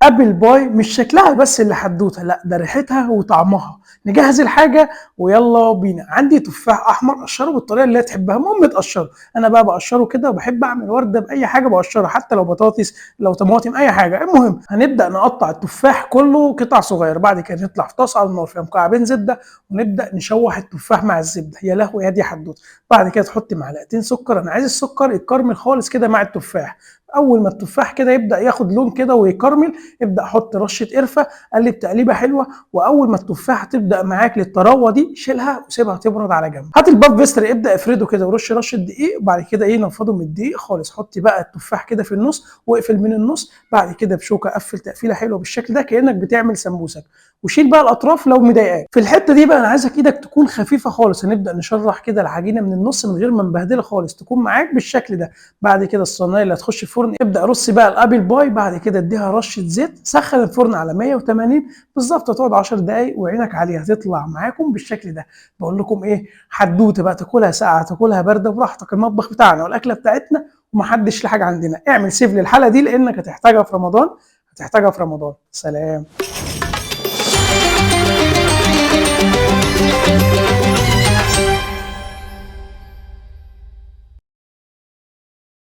ابل باي مش شكلها بس اللي حدوته، لا ده ريحتها وطعمها. نجهز الحاجه ويلا بينا. عندي تفاح احمر، قشره بالطريقه اللي تحبها، المهم تقشره. انا بقى بقشره كده، وبحب اعمل ورده باي حاجه بقشرها، حتى لو بطاطس لو طماطم اي حاجه. المهم هنبدا نقطع التفاح كله قطع صغيره، بعد كده نطلع في طاسه على النار فيها مكعبين زبده، ونبدا نشوح التفاح مع الزبده. يا لهوي يا دي حدوته. بعد كده تحط معلقتين سكر، انا عايز السكر يتكرمل خالص كده مع التفاح. اول ما التفاح كده يبدا ياخد لون كده ويكرمل، ابدا حط رشه قرفه، قلب تقليبه حلوه. واول ما التفاحه تبدا معاك للطراوه دي، شيلها وسيبها تبرد على جنب. هات الباف بيستري، ابدا افرده كده ورش رشه دقيق، وبعد كده نفضه من الدقيق خالص. حط بقى التفاح كده في النص واقفل من النص، بعد كده بشوكه قفل تقفيله حلوه بالشكل ده كانك بتعمل سمبوسك. وشيل بقى الاطراف لو مضايقاك. في الحته دي بقى انا عايزك ايدك تكون خفيفه خالص، هنبدا نشرح كده العجينه من النص من غير ما نبهدلها خالص، تكون معاك بالشكل ده. بعد كده الصينيه اللي هتخش الفرن، ابدا رص بقى الابل باي، بعد كده اديها رشه زيت، سخن الفرن على 180 بالظبط، هتقعد 10 دقائق وعينك عليها هتطلع معاكم بالشكل ده. بقول لكم ايه، حدوته بقى، تاكلها ساقعه تاكلها بارده براحتك، المطبخ بتاعنا والاكله بتاعتنا ومحدش له حاجه عندنا. اعمل سيف للحلقه دي لانك هتحتاجها في رمضان، هتحتاجها في رمضان. سلام.